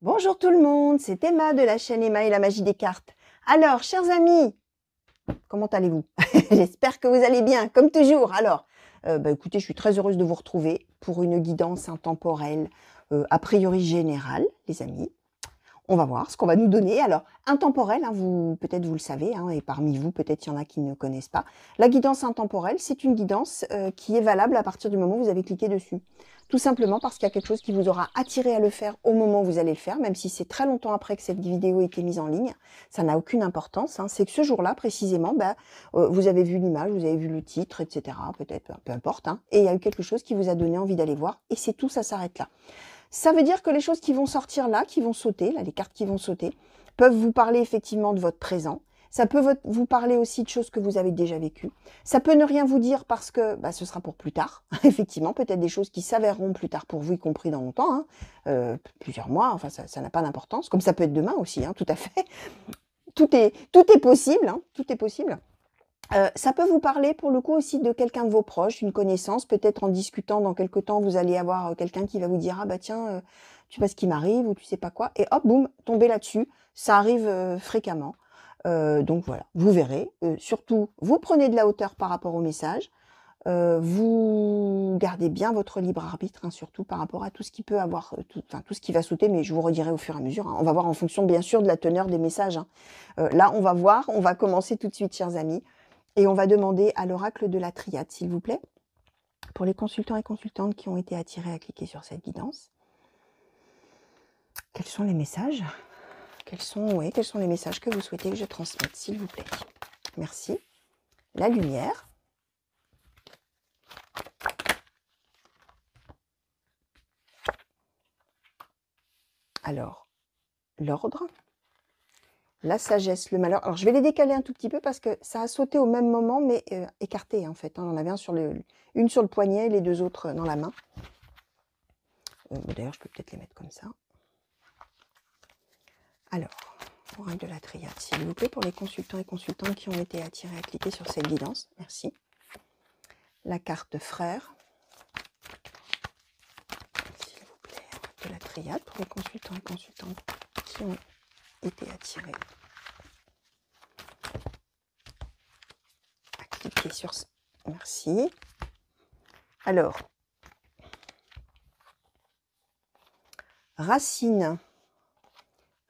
Bonjour tout le monde, c'est Emma de la chaîne Emma et la magie des cartes. Alors, chers amis, comment allez-vous? J'espère que vous allez bien, comme toujours. Alors, écoutez, je suis très heureuse de vous retrouver pour une guidance intemporelle, a priori générale, les amis. On va voir ce qu'on va nous donner. Alors, intemporel, hein, peut-être vous le savez, hein, et parmi vous, peut-être il y en a qui ne connaissent pas. La guidance intemporelle, c'est une guidance qui est valable à partir du moment où vous avez cliqué dessus. Tout simplement parce qu'il y a quelque chose qui vous aura attiré à le faire au moment où vous allez le faire, même si c'est très longtemps après que cette vidéo a été mise en ligne. Ça n'a aucune importance. Hein. C'est que ce jour-là, précisément, vous avez vu l'image, vous avez vu le titre, etc. Peut-être, peu importe. Hein, et il y a eu quelque chose qui vous a donné envie d'aller voir. Et c'est tout, ça s'arrête là. Ça veut dire que les choses qui vont sortir là, qui vont sauter, là, les cartes qui vont sauter, peuvent vous parler effectivement de votre présent. Ça peut vous parler aussi de choses que vous avez déjà vécues. Ça peut ne rien vous dire parce que ce sera pour plus tard. Effectivement, peut-être des choses qui s'avéreront plus tard pour vous, y compris dans longtemps, hein, plusieurs mois, enfin ça n'a pas d'importance. Comme ça peut être demain aussi, hein, tout à fait. Tout est possible, hein, tout est possible. Ça peut vous parler pour le coup aussi de quelqu'un de vos proches, une connaissance, peut-être en discutant dans quelque temps, vous allez avoir quelqu'un qui va vous dire « Ah bah tiens, tu sais pas ce qui m'arrive » ou tu sais pas quoi, et hop, boum, tombez là-dessus, ça arrive fréquemment. Donc voilà, vous verrez. Surtout, vous prenez de la hauteur par rapport au message, vous gardez bien votre libre arbitre, hein, surtout par rapport à tout ce qui peut avoir, tout ce qui va sauter, mais je vous redirai au fur et à mesure. Hein. On va voir en fonction bien sûr de la teneur des messages. Hein. Là, on va voir, on va commencer tout de suite, chers amis. Et on va demander à l'oracle de la triade, s'il vous plaît, pour les consultants et consultantes qui ont été attirés à cliquer sur cette guidance. Quels sont les messages? Quels sont les messages que vous souhaitez que je transmette, s'il vous plaît? Merci. La lumière. Alors, l'ordre. La sagesse, le malheur. Alors, je vais les décaler un tout petit peu parce que ça a sauté au même moment, mais écarté en fait. Hein. On en avait une sur le poignet, les deux autres dans la main. D'ailleurs, je peux peut-être les mettre comme ça. Alors, oracle de la triade, s'il vous plaît, pour les consultants et consultantes qui ont été attirés à cliquer sur cette guidance. Merci. La carte frère. S'il vous plaît, oracle de la triade, pour les consultants et consultantes qui ont été attirés à cliquer sur ce. Merci. Alors, racine,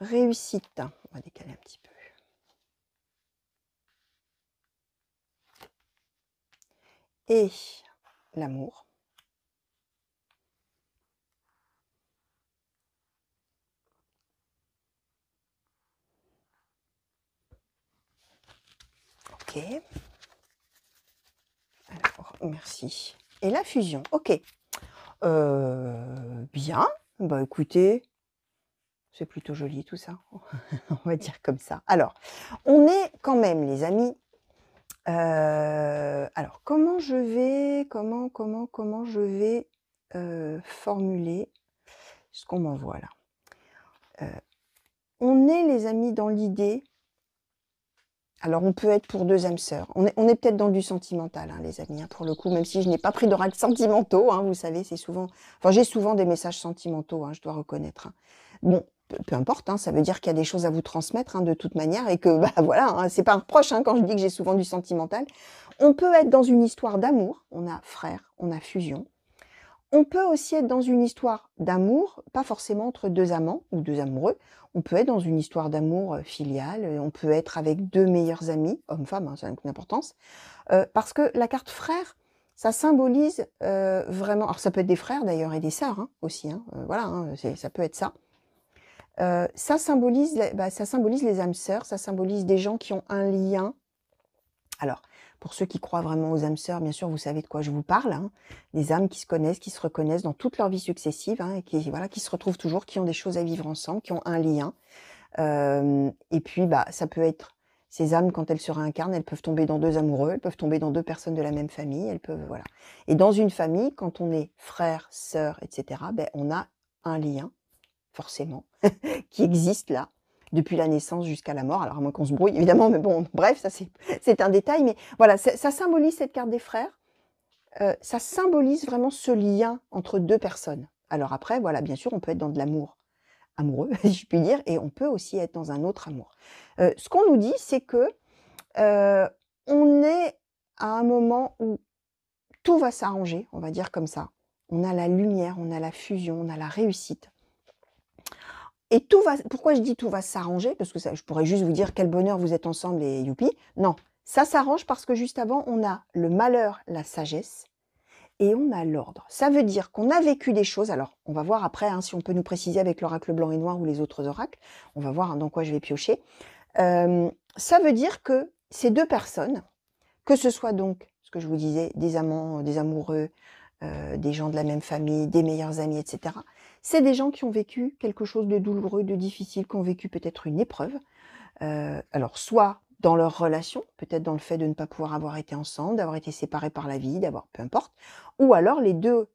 réussite. On va décaler un petit peu. Et l'amour. Ok. Alors, merci. Et la fusion. Ok. Bien. Bah écoutez, c'est plutôt joli tout ça. On va dire comme ça. Alors, on est quand même, les amis. Alors, comment je vais formuler ce qu'on m'envoie là? On est, les amis, dans l'idée. Alors, on peut être pour deux âmes sœurs. On est peut-être dans du sentimental, hein, les amis, hein, pour le coup, même si je n'ai pas pris d'oracle sentimentaux, hein, vous savez, c'est souvent... Enfin, j'ai souvent des messages sentimentaux, hein, je dois reconnaître. Hein. Bon, peu importe, hein, ça veut dire qu'il y a des choses à vous transmettre, hein, de toute manière, et que, voilà, hein, c'est pas un reproche, hein, quand je dis que j'ai souvent du sentimental. On peut être dans une histoire d'amour, on a frère, on a fusion. On peut aussi être dans une histoire d'amour, pas forcément entre deux amants ou deux amoureux. On peut être dans une histoire d'amour filiale, on peut être avec deux meilleurs amis, hommes-femmes, hein, ça n'a aucune importance. Parce que la carte frère, ça symbolise vraiment... Alors ça peut être des frères d'ailleurs et des sœurs hein, aussi, hein, voilà, hein, ça peut être ça. Ça symbolise les âmes sœurs, ça symbolise des gens qui ont un lien. Alors, pour ceux qui croient vraiment aux âmes sœurs, bien sûr, vous savez de quoi je vous parle. Hein. Des âmes qui se connaissent, qui se reconnaissent dans toutes leurs vies successives, hein, et qui se retrouvent toujours, qui ont des choses à vivre ensemble, qui ont un lien. Et puis, ça peut être ces âmes, quand elles se réincarnent, elles peuvent tomber dans deux amoureux, elles peuvent tomber dans deux personnes de la même famille, elles peuvent, voilà. Et dans une famille, quand on est frère, sœur, etc., on a un lien, forcément, qui existe là. Depuis la naissance jusqu'à la mort, alors à moins qu'on se brouille évidemment, mais bon, bref, ça c'est un détail, mais voilà, ça symbolise cette carte des frères, ça symbolise vraiment ce lien entre deux personnes. Alors après, voilà, bien sûr, on peut être dans de l'amour amoureux, si je puis dire, et on peut aussi être dans un autre amour. Ce qu'on nous dit, c'est que on est à un moment où tout va s'arranger, on va dire comme ça. On a la lumière, on a la fusion, on a la réussite. Et tout va pourquoi je dis tout va s'arranger? Parce que ça je pourrais juste vous dire: «Quel bonheur, vous êtes ensemble et youpi». Non, ça s'arrange parce que juste avant, on a le malheur, la sagesse et on a l'ordre. Ça veut dire qu'on a vécu des choses, alors on va voir après, hein, si on peut nous préciser avec l'oracle blanc et noir ou les autres oracles. On va voir, hein, dans quoi je vais piocher. Ça veut dire que ces 2 personnes, que ce soit donc, ce que je vous disais, des amants, des amoureux, des gens de la même famille, des meilleurs amis, etc. C'est des gens qui ont vécu quelque chose de douloureux, de difficile, qui ont vécu peut-être une épreuve. Alors soit dans leur relation, peut-être dans le fait de ne pas pouvoir avoir été ensemble, d'avoir été séparés par la vie, d'avoir peu importe, ou alors les 2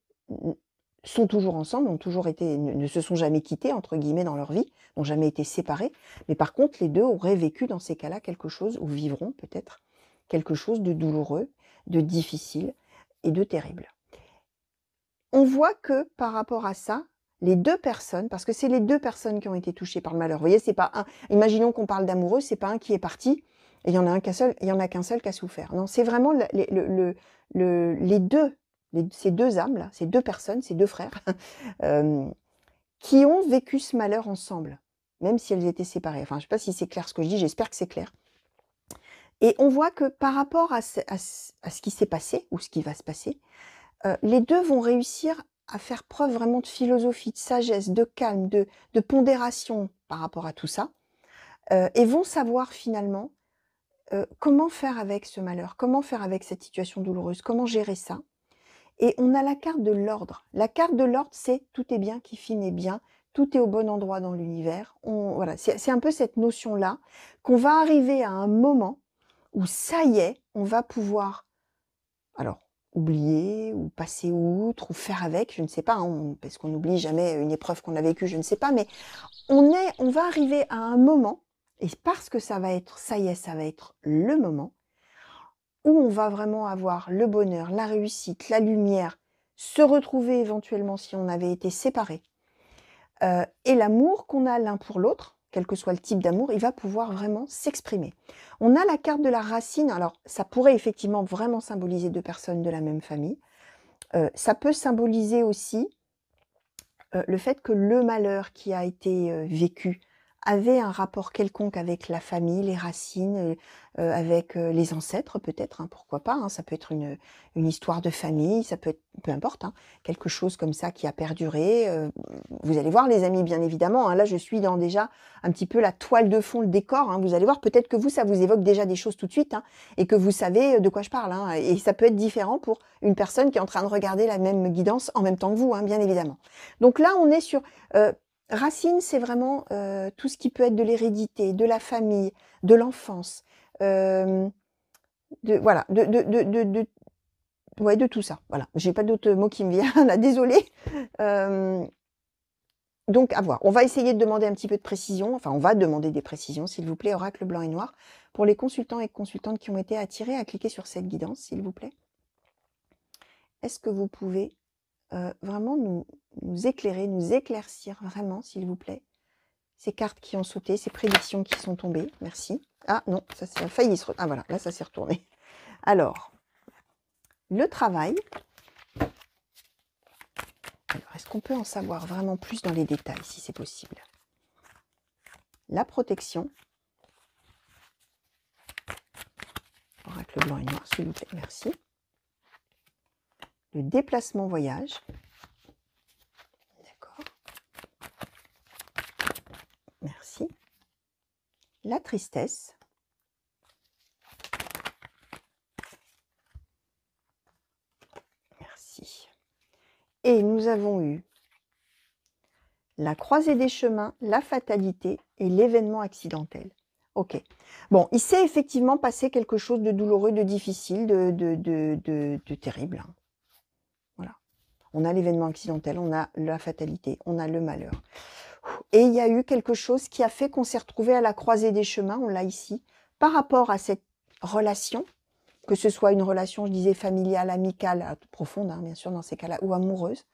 sont toujours ensemble, ont toujours été ne se sont jamais «quittés» entre guillemets dans leur vie, n'ont jamais été séparés, mais par contre les 2 auraient vécu dans ces cas-là quelque chose ou vivront peut-être quelque chose de douloureux, de difficile et de terrible. On voit que par rapport à ça, les 2 personnes, parce que c'est les 2 personnes qui ont été touchées par le malheur. Vous voyez, c'est pas un imaginons qu'on parle d'amoureux, c'est pas un qui est parti et il y en a qu'un seul qui a souffert. Non, c'est vraiment les 2, ces 2 âmes-là, ces 2 personnes, ces 2 frères, qui ont vécu ce malheur ensemble, même si elles étaient séparées. Enfin, je sais pas si c'est clair ce que je dis, j'espère que c'est clair. Et on voit que par rapport à ce qui s'est passé ou ce qui va se passer, les 2 vont réussir à faire preuve vraiment de philosophie, de sagesse, de calme, de pondération par rapport à tout ça, et vont savoir finalement, comment faire avec ce malheur, comment faire avec cette situation douloureuse, comment gérer ça. Et on a la carte de l'ordre. La carte de l'ordre, c'est tout est bien qui finit bien, tout est au bon endroit dans l'univers. Voilà, c'est un peu cette notion-là qu'on va arriver à un moment où ça y est, on va pouvoir alors, oublier ou passer outre ou faire avec, je ne sais pas, hein, parce qu'on n'oublie jamais une épreuve qu'on a vécue, je ne sais pas, mais on va arriver à un moment, et parce que ça va être, ça y est, ça va être le moment, où on va vraiment avoir le bonheur, la réussite, la lumière, se retrouver éventuellement si on avait été séparés. Et l'amour qu'on a l'un pour l'autre, quel que soit le type d'amour, il va pouvoir vraiment s'exprimer. On a la carte de la racine, alors ça pourrait effectivement vraiment symboliser 2 personnes de la même famille. Ça peut symboliser aussi, le fait que le malheur qui a été, vécu avait un rapport quelconque avec la famille, les racines, avec, les ancêtres peut-être, hein, pourquoi pas, hein. Ça peut être une histoire de famille, ça peut être peu importe, hein, quelque chose comme ça qui a perduré, vous allez voir les amis, bien évidemment, hein, là je suis dans déjà un petit peu la toile de fond, le décor, hein, vous allez voir peut-être que vous, ça vous évoque déjà des choses tout de suite, hein, et que vous savez de quoi je parle, hein, et ça peut être différent pour une personne qui est en train de regarder la même guidance en même temps que vous, hein, bien évidemment. Donc là, on est sur, racine, c'est vraiment, tout ce qui peut être de l'hérédité, de la famille, de l'enfance, voilà, ouais, de tout ça, voilà. J'ai pas d'autres mots qui me viennent là, désolée. Donc à voir. On va essayer de demander un petit peu de précision, enfin on va demander des précisions, s'il vous plaît, oracle blanc et noir, pour les consultants et consultantes qui ont été attirés à cliquer sur cette guidance, s'il vous plaît. Est-ce que vous pouvez vraiment nous éclairer, nous éclaircir vraiment, s'il vous plaît, ces cartes qui ont sauté, ces prédictions qui sont tombées. Merci. Ah non, ça a failli se... Ah voilà, là ça s'est retourné. Alors, le travail. Alors, est-ce qu'on peut en savoir vraiment plus dans les détails, si c'est possible? La protection. Oracle blanc et noir, s'il vous plaît, merci. Le déplacement voyage. D'accord. Merci. La tristesse. Merci. Et nous avons eu la croisée des chemins, la fatalité et l'événement accidentel. Ok. Bon, il s'est effectivement passé quelque chose de douloureux, de difficile, de terrible. Voilà. On a l'événement accidentel, on a la fatalité, on a le malheur. Et il y a eu quelque chose qui a fait qu'on s'est retrouvé à la croisée des chemins, on l'a ici, par rapport à cette relation, que ce soit une relation, je disais, familiale, amicale, profonde, hein, bien sûr, dans ces cas-là, ou amoureuse.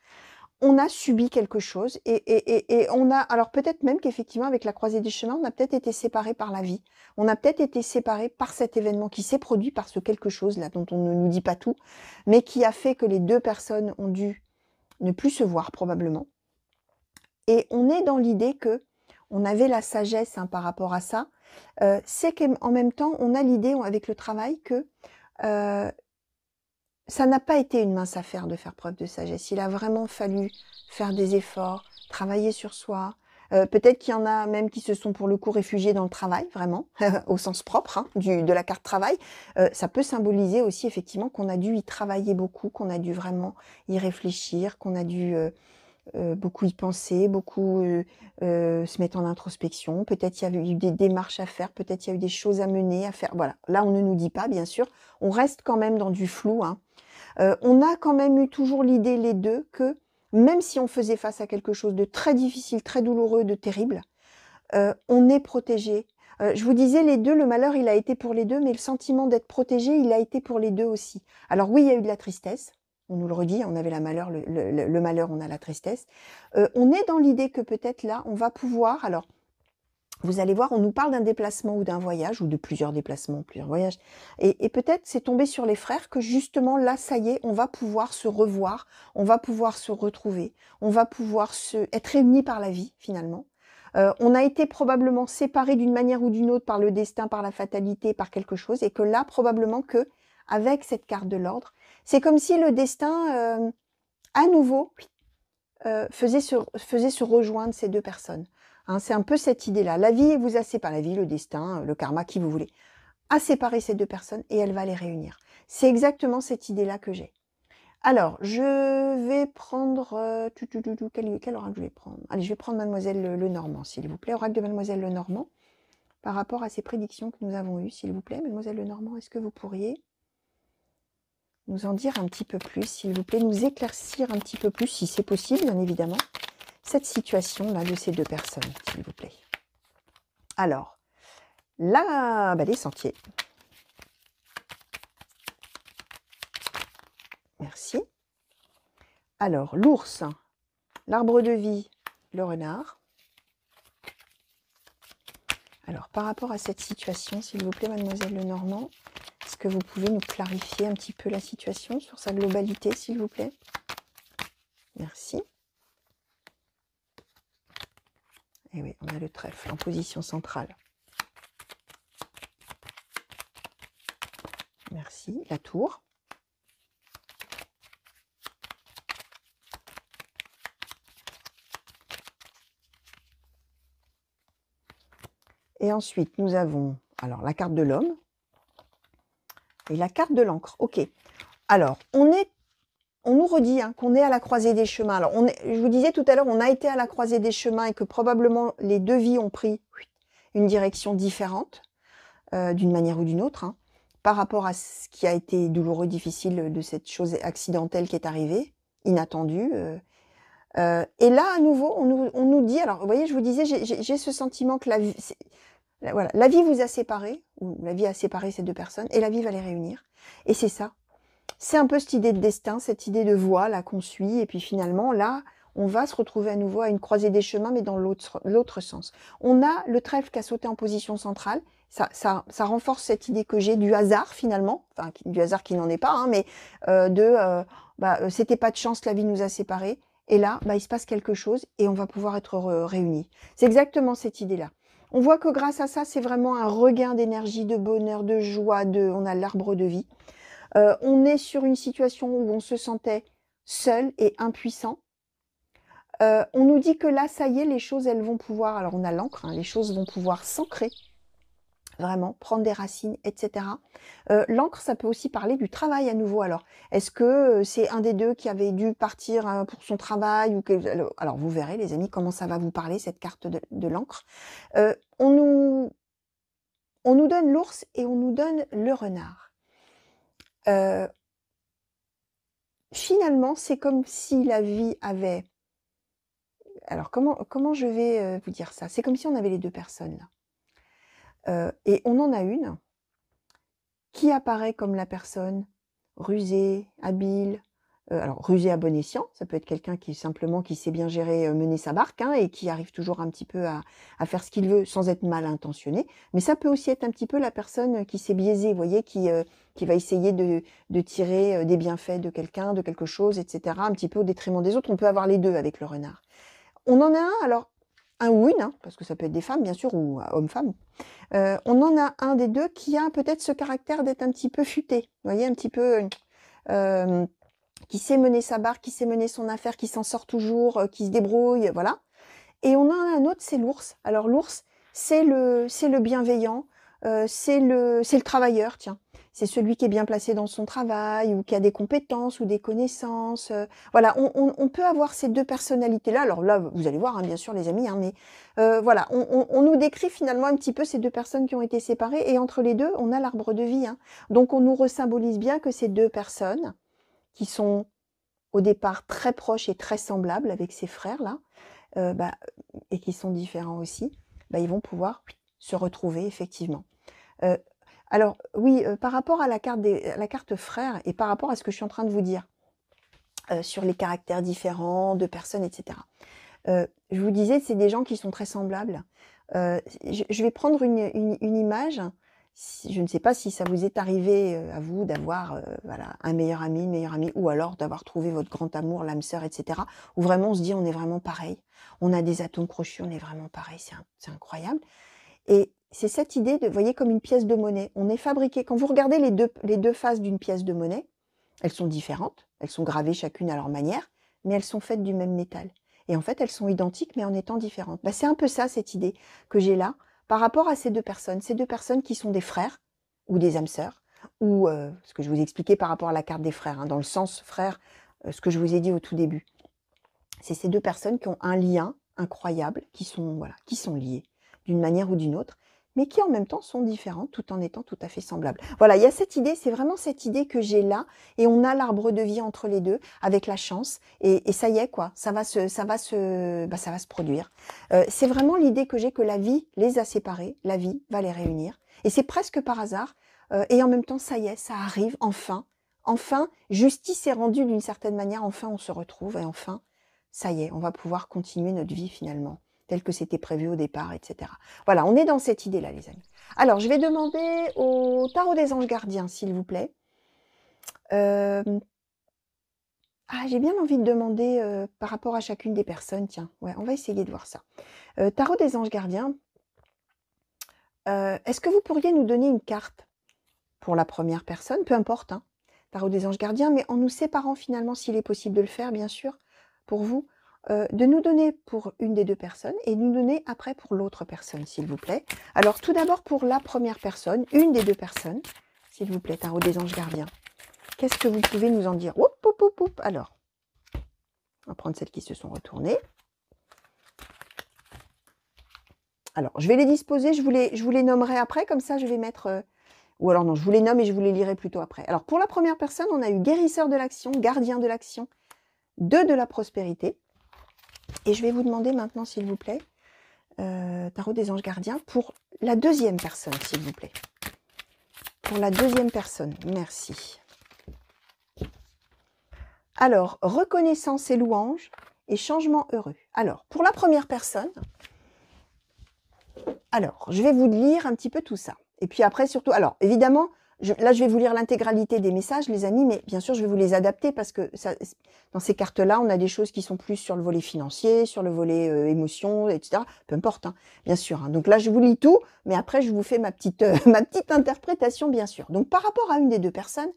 on a subi quelque chose et on a alors peut-être même qu'effectivement avec la croisée des chemins, on a peut-être été séparés par la vie. On a peut-être été séparés par cet événement qui s'est produit, par ce quelque chose là dont on ne nous dit pas tout, mais qui a fait que les 2 personnes ont dû ne plus se voir probablement. Et on est dans l'idée que on avait la sagesse, hein, par rapport à ça. C'est qu'en même temps, on a l'idée avec le travail que, ça n'a pas été une mince affaire de faire preuve de sagesse. Il a vraiment fallu faire des efforts, travailler sur soi. Peut-être qu'il y en a même qui se sont pour le coup réfugiés dans le travail, vraiment, au sens propre, hein, de la carte travail. Ça peut symboliser aussi effectivement qu'on a dû y travailler beaucoup, qu'on a dû vraiment y réfléchir, qu'on a dû beaucoup y penser, beaucoup se mettre en introspection. Peut-être il y a eu des démarches à faire, peut-être il y a eu des choses à mener, à faire. Voilà, là on ne nous dit pas, bien sûr. On reste quand même dans du flou, hein. On a quand même eu toujours l'idée, les 2, que même si on faisait face à quelque chose de très difficile, très douloureux, de terrible, on est protégé. Je vous disais, les 2, le malheur, il a été pour les 2, mais le sentiment d'être protégé, il a été pour les 2 aussi. Alors oui, il y a eu de la tristesse, on nous le redit, on avait le malheur, on a la tristesse. On est dans l'idée que peut-être là, on va pouvoir, alors vous allez voir, on nous parle d'un déplacement ou d'un voyage, ou de plusieurs déplacements, plusieurs voyages. Et peut-être c'est tombé sur les frères que justement là, ça y est, on va pouvoir se revoir, on va pouvoir se retrouver, on va pouvoir être réunis par la vie finalement. On a été probablement séparés d'une manière ou d'une autre par le destin, par la fatalité, par quelque chose, et que là, probablement que avec cette carte de l'ordre, c'est comme si le destin, à nouveau, faisait se rejoindre ces 2 personnes. Hein, c'est un peu cette idée-là. La vie vous a séparé, la vie, le destin, le karma, qui vous voulez, a séparé ces 2 personnes et elle va les réunir. C'est exactement cette idée-là que j'ai. Alors, je vais prendre... quel oracle je vais prendre? Allez, je vais prendre Mademoiselle Lenormand, s'il vous plaît. Oracle de Mademoiselle Lenormand, par rapport à ces prédictions que nous avons eues, s'il vous plaît. Mademoiselle Lenormand, est-ce que vous pourriez nous en dire un petit peu plus, s'il vous plaît, nous éclaircir un petit peu plus, si c'est possible, bien évidemment, cette situation-là de ces 2 personnes, s'il vous plaît. Alors, là, les sentiers. Merci. Alors, l'ours, l'arbre de vie, le renard. Alors, par rapport à cette situation, s'il vous plaît, Mademoiselle Lenormand, est-ce que vous pouvez nous clarifier un petit peu la situation sur sa globalité, s'il vous plaît? Merci. Et oui, on a le trèfle en position centrale. Merci. La tour. Et ensuite, nous avons alors la carte de l'homme et la carte de l'encre. Ok. Alors, on nous redit, hein, qu'on est à la croisée des chemins. Alors, je vous disais tout à l'heure, on a été à la croisée des chemins et que probablement les 2 vies ont pris une direction différente, d'une manière ou d'une autre, hein, par rapport à ce qui a été douloureux, difficile de cette chose accidentelle qui est arrivée, inattendue. Et là, à nouveau, on nous dit, alors vous voyez, je vous disais, j'ai ce sentiment que la vie, voilà, la vie vous a séparés, ou la vie a séparé ces 2 personnes, et la vie va les réunir. Et c'est ça. C'est un peu cette idée de destin, cette idée de voie là qu'on suit, et puis finalement, là, on va se retrouver à nouveau à une croisée des chemins, mais dans l'autre sens. On a le trèfle qui a sauté en position centrale, ça renforce cette idée que j'ai du hasard finalement, enfin du hasard qui n'en est pas, hein, mais c'était pas de chance, la vie nous a séparés, et là, il se passe quelque chose, et on va pouvoir être réunis. C'est exactement cette idée-là. On voit que grâce à ça, c'est vraiment un regain d'énergie, de bonheur, de joie, on a l'arbre de vie. On est sur une situation où on se sentait seul et impuissant. On nous dit que là, ça y est, les choses, elles vont pouvoir, alors on a l'encre, hein, les choses vont pouvoir s'ancrer, vraiment, prendre des racines, etc. L'encre, ça peut aussi parler du travail à nouveau. Alors, est-ce que c'est un des 2 qui avait dû partir pour son travail ou alors, vous verrez, les amis, comment ça va vous parler, cette carte de l'encre. On nous donne l'ours et on nous donne le renard. Finalement, c'est comme si la vie avait... Alors, comment je vais vous dire ça? C'est comme si on avait les 2 personnes là. Et on en a une qui apparaît comme la personne rusée, habile, alors rusé à bon escient, ça peut être quelqu'un qui simplement qui sait bien gérer, mener sa barque, hein, et qui arrive toujours un petit peu à faire ce qu'il veut sans être mal intentionné. Mais ça peut aussi être un petit peu la personne qui s'est biaisée, vous voyez, qui va essayer de tirer, des bienfaits de quelqu'un, de quelque chose, et cetera, un petit peu au détriment des autres. On peut avoir les 2 avec le renard. On en a un alors, un ou une, hein, parce que ça peut être des femmes bien sûr ou hommes-femmes. On en a un des 2 qui a peut-être ce caractère d'être un petit peu futé, vous voyez, un petit peu, qui sait mener sa barque, qui sait mener son affaire, qui s'en sort toujours, qui se débrouille, voilà. Et on a un autre, c'est l'ours. Alors l'ours, c'est le bienveillant, c'est le travailleur, tiens. C'est celui qui est bien placé dans son travail ou qui a des compétences ou des connaissances. Voilà, on peut avoir ces 2 personnalités-là. Alors là, vous allez voir, hein, bien sûr, les amis, hein, mais voilà, on nous décrit finalement un petit peu ces 2 personnes qui ont été séparées et entre les 2, on a l'arbre de vie, hein. Donc on nous resymbolise bien que ces 2 personnes qui sont au départ très proches et très semblables avec ses frères-là, bah, et qui sont différents aussi, bah, ils vont pouvoir se retrouver effectivement. Alors oui, par rapport à la carte frère et par rapport à ce que je suis en train de vous dire, sur les caractères différents de personnes, et cetera. Je vous disais, c'est des gens qui sont très semblables. Je vais prendre une image. Je ne sais pas si ça vous est arrivé à vous d'avoir voilà, un meilleur ami, une meilleure amie, ou alors d'avoir trouvé votre grand amour, l'âme sœur, etc. Où vraiment on se dit on est vraiment pareil. On a des atomes crochus, on est vraiment pareil, c'est incroyable. Et c'est cette idée de, vous voyez, comme une pièce de monnaie. On est fabriqué, quand vous regardez les deux faces d'une pièce de monnaie, elles sont différentes, elles sont gravées chacune à leur manière, mais elles sont faites du même métal. Et en fait, elles sont identiques, mais en étant différentes. Bah, c'est un peu ça, cette idée que j'ai là, par rapport à ces 2 personnes qui sont des frères, ou des âmes sœurs, ou ce que je vous expliquais par rapport à la carte des frères, hein, dans le sens frère, ce que je vous ai dit au tout début. C'est ces 2 personnes qui ont un lien incroyable, qui sont, voilà, qui sont liées d'une manière ou d'une autre, mais qui en même temps sont différentes tout en étant tout à fait semblables. Voilà, il y a cette idée, c'est vraiment cette idée que j'ai là, et on a l'arbre de vie entre les 2, avec la chance, et ça y est, quoi, ça va se produire. C'est vraiment l'idée que j'ai que la vie les a séparés, la vie va les réunir, et c'est presque par hasard, et en même temps, ça y est, ça arrive, enfin, justice est rendue d'une certaine manière, enfin on se retrouve, et enfin, ça y est, on va pouvoir continuer notre vie finalement, tel que c'était prévu au départ, etc. Voilà, on est dans cette idée-là, les amis. Alors, je vais demander au tarot des anges gardiens, s'il vous plaît. Ah, j'ai bien envie de demander par rapport à chacune des personnes, tiens. Ouais, on va essayer de voir ça. Tarot des anges gardiens, est-ce que vous pourriez nous donner une carte pour la première personne, peu importe, hein, tarot des anges gardiens, mais en nous séparant finalement, s'il est possible de le faire, bien sûr, pour vous, de nous donner pour une des 2 personnes et de nous donner après pour l'autre personne, s'il vous plaît. Alors, tout d'abord, pour la première personne, une des 2 personnes, s'il vous plaît, tarot des anges gardiens. Qu'est-ce que vous pouvez nous en dire? Oup, oup, oup, oup. Alors, on va prendre celles qui se sont retournées. Alors, je vais les disposer, je vous les nommerai après, comme ça je vais mettre... ou alors non, je vous les nomme et je vous les lirai plutôt après. Alors, pour la première personne, on a eu guérisseur de l'action, gardien de l'action, 2 de la prospérité. Et je vais vous demander maintenant, s'il vous plaît, tarot des anges gardiens, pour la deuxième personne, s'il vous plaît. Pour la deuxième personne, merci. Alors, reconnaissance et louange et changement heureux. Alors, pour la première personne, alors, je vais vous lire un petit peu tout ça. Et puis après, surtout, alors, évidemment, là, je vais vous lire l'intégralité des messages, les amis, mais bien sûr, je vais vous les adapter parce que ça, dans ces cartes-là, on a des choses qui sont plus sur le volet financier, sur le volet émotion, etc. Peu importe, hein, bien sûr. Hein. Donc là, je vous lis tout, mais après, je vous fais ma petite interprétation, bien sûr. Donc, par rapport à une des 2 personnes,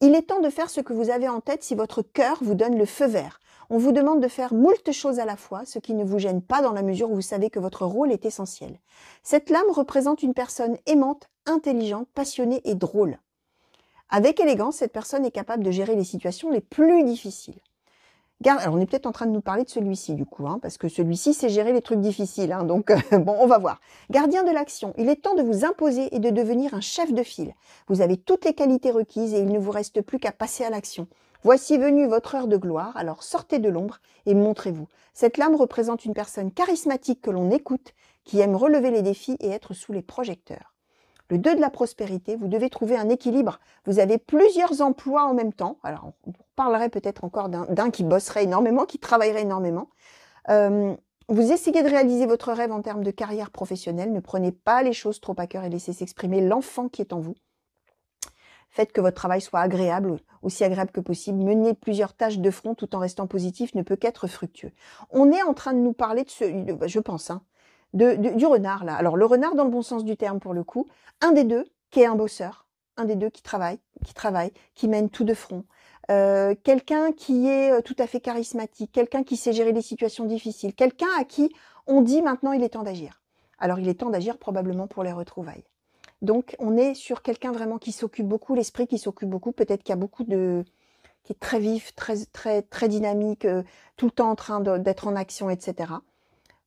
il est temps de faire ce que vous avez en tête si votre cœur vous donne le feu vert. On vous demande de faire moult choses à la fois, ce qui ne vous gêne pas dans la mesure où vous savez que votre rôle est essentiel. Cette lame représente une personne aimante, intelligente, passionnée et drôle. Avec élégance, cette personne est capable de gérer les situations les plus difficiles. Alors, on est peut-être en train de nous parler de celui-ci, du coup, hein, parce que celui-ci, c'est gérer les trucs difficiles. Hein, donc, bon, on va voir. Gardien de l'action, il est temps de vous imposer et de devenir un chef de file. Vous avez toutes les qualités requises et il ne vous reste plus qu'à passer à l'action. Voici venue votre heure de gloire, alors sortez de l'ombre et montrez-vous. Cette lame représente une personne charismatique que l'on écoute, qui aime relever les défis et être sous les projecteurs. Le 2 de la prospérité, vous devez trouver un équilibre. Vous avez plusieurs emplois en même temps. Alors, on parlerait peut-être encore d'un qui bosserait énormément, qui travaillerait énormément. Vous essayez de réaliser votre rêve en termes de carrière professionnelle. Ne prenez pas les choses trop à cœur et laissez s'exprimer l'enfant qui est en vous. Faites que votre travail soit agréable, aussi agréable que possible. Mener plusieurs tâches de front tout en restant positif ne peut qu'être fructueux. On est en train de nous parler je pense, hein, du renard là. Alors le renard dans le bon sens du terme pour le coup, un des deux qui est un bosseur, un des deux qui travaille, qui mène tout de front. Quelqu'un qui est tout à fait charismatique, quelqu'un qui sait gérer les situations difficiles, quelqu'un à qui on dit maintenant il est temps d'agir. Alors il est temps d'agir probablement pour les retrouvailles. Donc on est sur quelqu'un vraiment qui s'occupe beaucoup, l'esprit qui s'occupe beaucoup, peut-être qu'il y a beaucoup qui est très vif, très dynamique, tout le temps en train d'être en action, etc.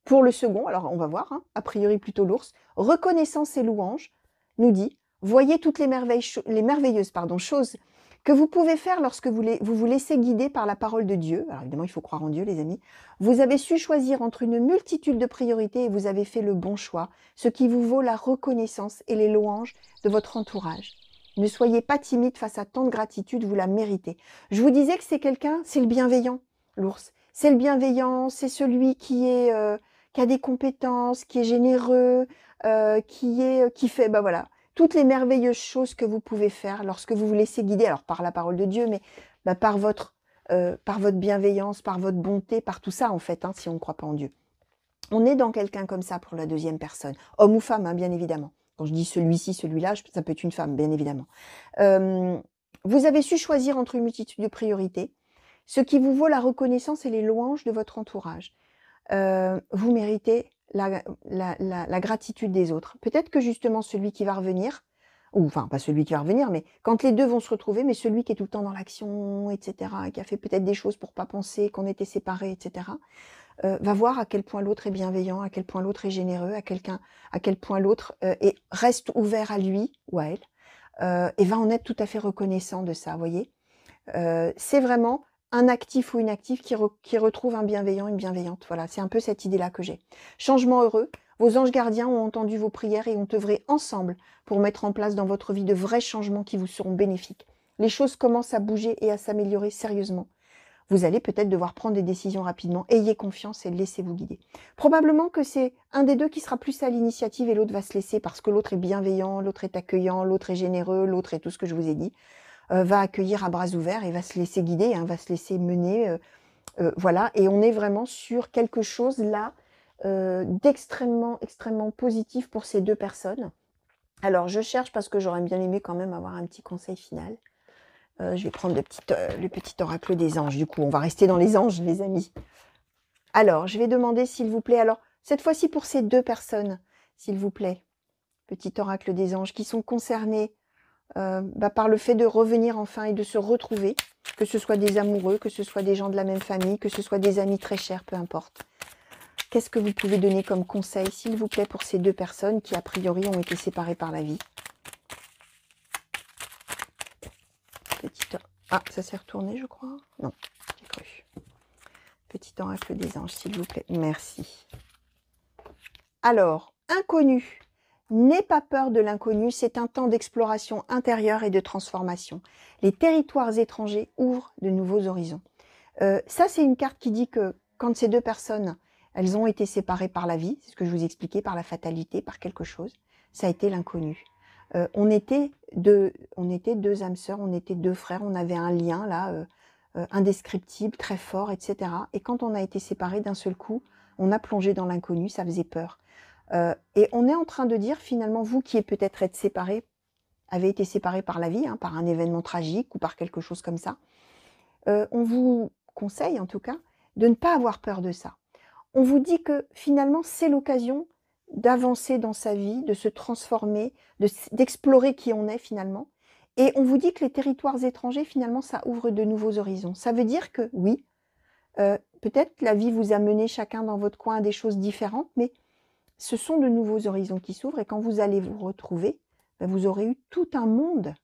Pour le second, alors on va voir, hein, a priori plutôt l'ours, reconnaissance et louange, nous dit, voyez toutes les merveilleuses choses que vous pouvez faire lorsque vous vous laissez guider par la parole de Dieu. Alors évidemment, il faut croire en Dieu, les amis. Vous avez su choisir entre une multitude de priorités et vous avez fait le bon choix, ce qui vous vaut la reconnaissance et les louanges de votre entourage. Ne soyez pas timide face à tant de gratitude, vous la méritez. Je vous disais que c'est quelqu'un, c'est le bienveillant, l'ours. C'est le bienveillant, c'est celui qui a des compétences, qui est généreux, qui fait, bah voilà, toutes les merveilleuses choses que vous pouvez faire lorsque vous vous laissez guider, alors par la parole de Dieu, mais bah, par votre bienveillance, par votre bonté, par tout ça en fait, hein, si on ne croit pas en Dieu. On est dans quelqu'un comme ça pour la deuxième personne, homme ou femme, hein, bien évidemment. Quand je dis celui-ci, celui-là, ça peut être une femme, bien évidemment. Vous avez su choisir entre une multitude de priorités, ce qui vous vaut la reconnaissance et les louanges de votre entourage. Vous méritez la gratitude des autres. Peut-être que justement celui qui va revenir, ou enfin pas celui qui va revenir, mais quand les deux vont se retrouver, mais celui qui est tout le temps dans l'action, etc., qui a fait peut-être des choses pour pas penser qu'on était séparés, etc., va voir à quel point l'autre est bienveillant, à quel point l'autre est généreux, à quel point l'autre reste ouvert à lui ou à elle, et va en être tout à fait reconnaissant de ça, vous voyez. C'est vraiment un actif ou une active qui retrouve un bienveillant, une bienveillante. Voilà, c'est un peu cette idée-là que j'ai. Changement heureux, vos anges gardiens ont entendu vos prières et ont œuvré ensemble pour mettre en place dans votre vie de vrais changements qui vous seront bénéfiques. Les choses commencent à bouger et à s'améliorer sérieusement. Vous allez peut-être devoir prendre des décisions rapidement. Ayez confiance et laissez-vous guider. Probablement que c'est un des deux qui sera plus à l'initiative et l'autre va se laisser parce que l'autre est bienveillant, l'autre est accueillant, l'autre est généreux, l'autre est tout ce que je vous ai dit. Va accueillir à bras ouverts et va se laisser guider, hein, va se laisser mener. Voilà, et on est vraiment sur quelque chose là d'extrêmement, extrêmement positif pour ces deux personnes. Alors, je cherche parce que j'aurais bien aimé quand même avoir un petit conseil final. Je vais prendre le petit oracle des anges. Du coup, on va rester dans les anges, les amis. Alors, je vais demander, s'il vous plaît, alors, cette fois-ci pour ces deux personnes, s'il vous plaît, petit oracle des anges, qui sont concernées par le fait de revenir enfin et de se retrouver, que ce soit des amoureux, que ce soit des gens de la même famille, que ce soit des amis très chers, peu importe. Qu'est-ce que vous pouvez donner comme conseil, s'il vous plaît, pour ces deux personnes qui, a priori, ont été séparées par la vie? Ah, ça s'est retourné, je crois. Non, j'ai cru. Petit oracle des anges, s'il vous plaît. Merci. Alors, inconnu. N'aie pas peur de l'inconnu, c'est un temps d'exploration intérieure et de transformation. Les territoires étrangers ouvrent de nouveaux horizons. Ça, c'est une carte qui dit que quand ces deux personnes, elles ont été séparées par la vie, c'est ce que je vous expliquais, par la fatalité, par quelque chose, ça a été l'inconnu. On était deux âmes sœurs, on était deux frères, on avait un lien là, indescriptible, très fort, etc. Et quand on a été séparés d'un seul coup, on a plongé dans l'inconnu, ça faisait peur. Et on est en train de dire, finalement, vous qui peut-être êtes séparés, avez été séparés par la vie, hein, par un événement tragique ou par quelque chose comme ça, on vous conseille en tout cas de ne pas avoir peur de ça. On vous dit que finalement, c'est l'occasion d'avancer dans sa vie, de se transformer, d'explorer qui on est finalement. Et on vous dit que les territoires étrangers, finalement, ça ouvre de nouveaux horizons. Ça veut dire que, oui, peut-être la vie vous a mené chacun dans votre coin à des choses différentes, mais ce sont de nouveaux horizons qui s'ouvrent et quand vous allez vous retrouver, vous aurez eu tout un monde,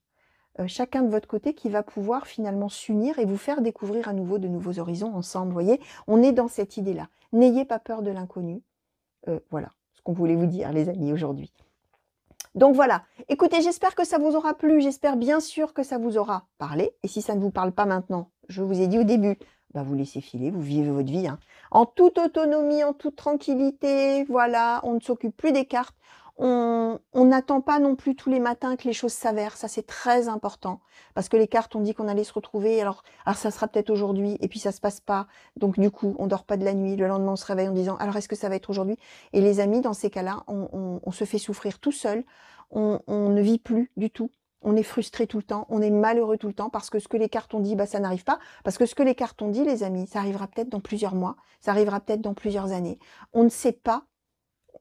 chacun de votre côté, qui va pouvoir finalement s'unir et vous faire découvrir à nouveau de nouveaux horizons ensemble. Vous voyez, on est dans cette idée-là. N'ayez pas peur de l'inconnu. Voilà ce qu'on voulait vous dire, les amis, aujourd'hui. Donc voilà, écoutez, j'espère que ça vous aura plu, j'espère bien sûr que ça vous aura parlé. Et si ça ne vous parle pas maintenant, je vous ai dit au début, bah vous laissez filer, vous vivez votre vie, hein. En toute autonomie, en toute tranquillité, voilà, on ne s'occupe plus des cartes. On n'attend pas non plus tous les matins que les choses s'avèrent, ça c'est très important. Parce que les cartes, on dit qu'on allait se retrouver, alors ça sera peut-être aujourd'hui, et puis ça se passe pas. Donc du coup, on dort pas de la nuit, le lendemain on se réveille en disant, alors est-ce que ça va être aujourd'hui? Et les amis, dans ces cas-là, on se fait souffrir tout seul, on ne vit plus du tout. On est frustré tout le temps, on est malheureux tout le temps parce que ce que les cartes ont dit, bah, ça n'arrive pas. Parce que ce que les cartes ont dit, les amis, ça arrivera peut-être dans plusieurs mois, ça arrivera peut-être dans plusieurs années. On ne sait pas.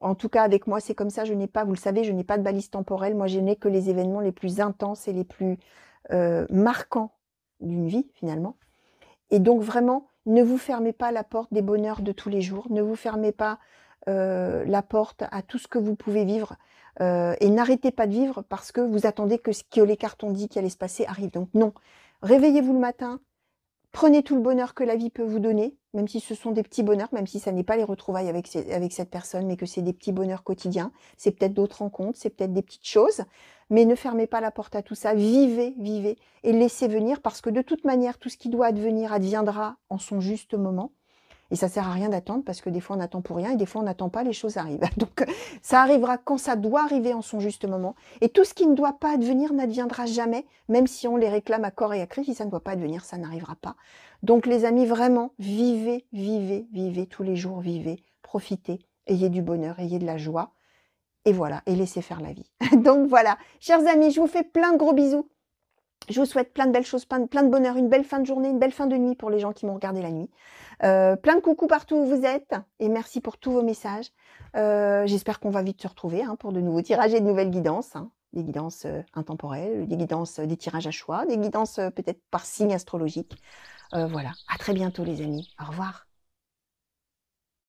En tout cas, avec moi, c'est comme ça. Je n'ai pas, vous le savez, je n'ai pas de balise temporelle. Moi, je n'ai que les événements les plus intenses et les plus marquants d'une vie, finalement. Et donc, vraiment, ne vous fermez pas la porte des bonheurs de tous les jours. Ne vous fermez pas la porte à tout ce que vous pouvez vivre. Et n'arrêtez pas de vivre parce que vous attendez que ce que les cartes ont dit qui allait se passer arrive. Donc non, réveillez-vous le matin, prenez tout le bonheur que la vie peut vous donner, même si ce sont des petits bonheurs, même si ça n'est pas les retrouvailles avec cette personne, mais que c'est des petits bonheurs quotidiens. C'est peut-être d'autres rencontres, c'est peut-être des petites choses, mais ne fermez pas la porte à tout ça. Vivez, vivez et laissez venir parce que de toute manière, tout ce qui doit advenir adviendra en son juste moment. Et ça sert à rien d'attendre parce que des fois on attend pour rien et des fois on n'attend pas, les choses arrivent. Donc ça arrivera quand ça doit arriver en son juste moment. Et tout ce qui ne doit pas advenir n'adviendra jamais, même si on les réclame à corps et à cri. Si ça ne doit pas advenir, ça n'arrivera pas. Donc les amis, vraiment, vivez, vivez, vivez tous les jours, vivez, profitez, ayez du bonheur, ayez de la joie. Et voilà, et laissez faire la vie. Donc voilà, chers amis, je vous fais plein de gros bisous. Je vous souhaite plein de belles choses, plein de bonheur, une belle fin de journée, une belle fin de nuit pour les gens qui m'ont regardé la nuit. Plein de coucous partout où vous êtes et merci pour tous vos messages. J'espère qu'on va vite se retrouver pour de nouveaux tirages et de nouvelles guidances. Des guidances intemporelles, des guidances, des tirages à choix, des guidances peut-être par signe astrologique. Voilà, à très bientôt les amis. Au revoir.